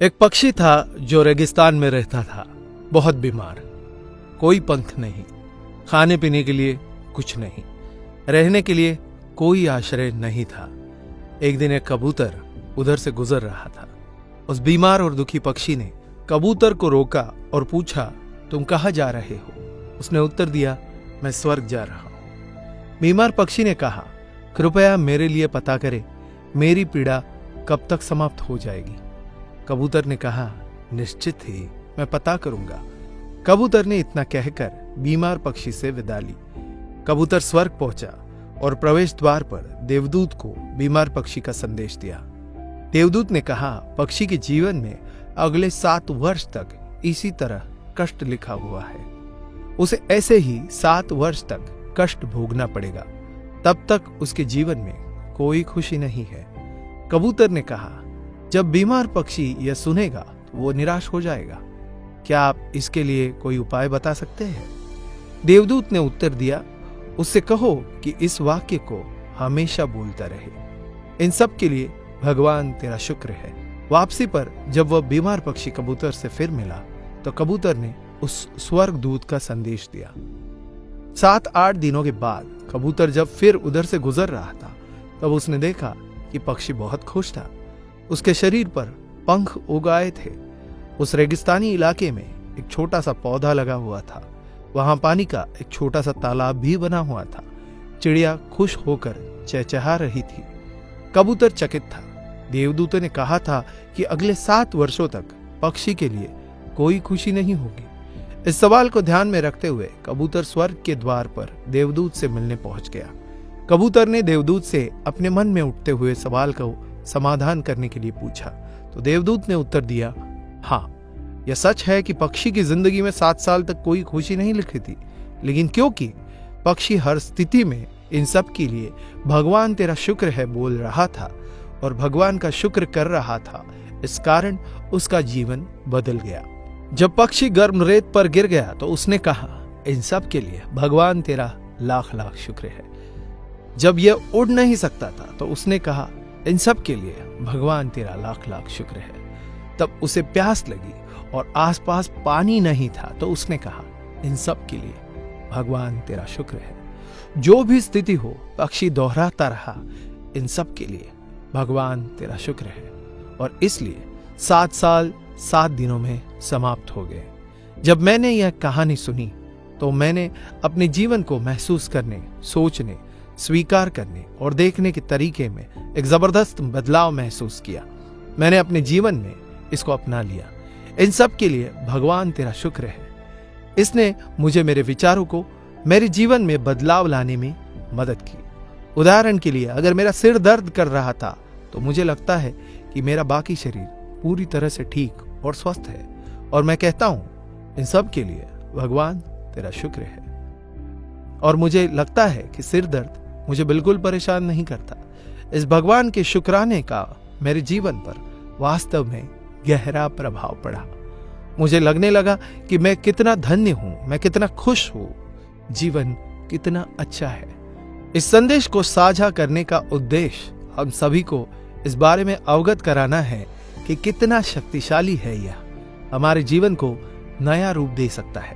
एक पक्षी था जो रेगिस्तान में रहता था, बहुत बीमार। कोई पंख नहीं, खाने पीने के लिए कुछ नहीं, रहने के लिए कोई आश्रय नहीं था। एक दिन एक कबूतर उधर से गुजर रहा था। उस बीमार और दुखी पक्षी ने कबूतर को रोका और पूछा, तुम कहाँ जा रहे हो? उसने उत्तर दिया, मैं स्वर्ग जा रहा हूं। बीमार पक्षी ने कहा, कृपया मेरे लिए पता करें, मेरी पीड़ा कब तक समाप्त हो जाएगी? कबूतर ने कहा, निश्चित ही मैं पता करूंगा। कबूतर ने इतना कहकर बीमार पक्षी से विदा ली। कबूतर स्वर्ग पहुंचा और प्रवेश द्वार पर देवदूत को बीमार पक्षी का संदेश दिया। देवदूत ने कहा, पक्षी के जीवन में अगले 7 वर्ष तक इसी तरह कष्ट लिखा हुआ है। उसे ऐसे ही 7 वर्ष तक कष्ट भोगना पड़ेगा। तब तक उसके जीवन में कोई खुशी नहीं है। कबूतर ने कहा, जब बीमार पक्षी यह सुनेगा तो वो निराश हो जाएगा। क्या आप इसके लिए कोई उपाय बता सकते हैं? देवदूत ने उत्तर दिया, उससे कहो कि इस वाक्य को हमेशा बोलता रहे, इन सब के लिए भगवान तेरा शुक्र है। वापसी पर जब वह बीमार पक्षी कबूतर से फिर मिला तो कबूतर ने उस स्वर्ग दूत का संदेश दिया। 7-8 दिनों के बाद कबूतर जब फिर उधर से गुजर रहा था तब उसने देखा कि पक्षी बहुत खुश था। उसके शरीर पर पंख उग आए थे। उस रेगिस्तानी इलाके में एक छोटा सा पौधा लगा हुआ था। वहां पानी का एक छोटा सा तालाब भी बना हुआ था। चिड़िया खुश होकर चहचहा रही थी। कबूतर चकित था। देवदूत ने कहा था कि अगले 7 वर्षों तक पक्षी के लिए कोई खुशी नहीं होगी। इस सवाल को ध्यान में रखते हुए कबूतर स्वर्ग के द्वार पर देवदूत से मिलने पहुंच गया। कबूतर ने देवदूत से अपने मन में उठते हुए सवाल को समाधान करने के लिए पूछा तो देवदूत ने उत्तर दिया, हाँ, यह सच है कि पक्षी की जिंदगी में 7 साल तक कोई खुशी नहीं लिखी थी, लेकिन क्योंकि पक्षी हर स्थिति में इन सब के लिए भगवान तेरा शुक्र है बोल रहा था और भगवान का शुक्र कर रहा था, इस कारण उसका जीवन बदल गया। जब पक्षी गर्म रेत पर गिर गया तो उसने कहा, इन सब के लिए भगवान तेरा लाख लाख शुक्र है। जब यह उड़ नहीं सकता था तो उसने कहा, इन सब के लिए भगवान तेरा लाख लाख शुक्र है। तब उसे प्यास लगी और आसपास पानी नहीं था तो उसने कहा, इन सब के लिए भगवान तेरा शुक्र है। जो भी स्थिति हो, पक्षी दोहराता रहा, इन सब के लिए भगवान तेरा शुक्र है। और इसलिए 7 साल 7 दिनों में समाप्त हो गए। जब मैंने यह कहानी सुनी तो मैंने अपने जीवन को महसूस करने, सोचने, स्वीकार करने और देखने के तरीके में एक जबरदस्त बदलाव महसूस किया। मैंने अपने जीवन में इसको अपना लिया। इन सब के लिए भगवान तेरा शुक्र है। इसने मुझे मेरे विचारों को मेरे जीवन में बदलाव लाने में मदद की। उदाहरण के लिए, अगर मेरा सिर दर्द कर रहा था तो मुझे लगता है कि मेरा बाकी शरीर पूरी तरह से ठीक और स्वस्थ है और मैं कहता हूं, इन सब के लिए भगवान तेरा शुक्र है। और मुझे लगता है कि सिर दर्द मुझे बिल्कुल परेशान नहीं करता। इस भगवान के शुक्राने का मेरे जीवन पर वास्तव में गहरा प्रभाव पड़ा। मुझे लगने लगा कि मैं कितना धन्य हूं, मैं कितना खुश हूं, जीवन कितना अच्छा है। इस संदेश को साझा करने का उद्देश्य हम सभी को इस बारे में अवगत कराना है कि कितना शक्तिशाली है यह, हमारे जीवन को नया रूप दे सकता है।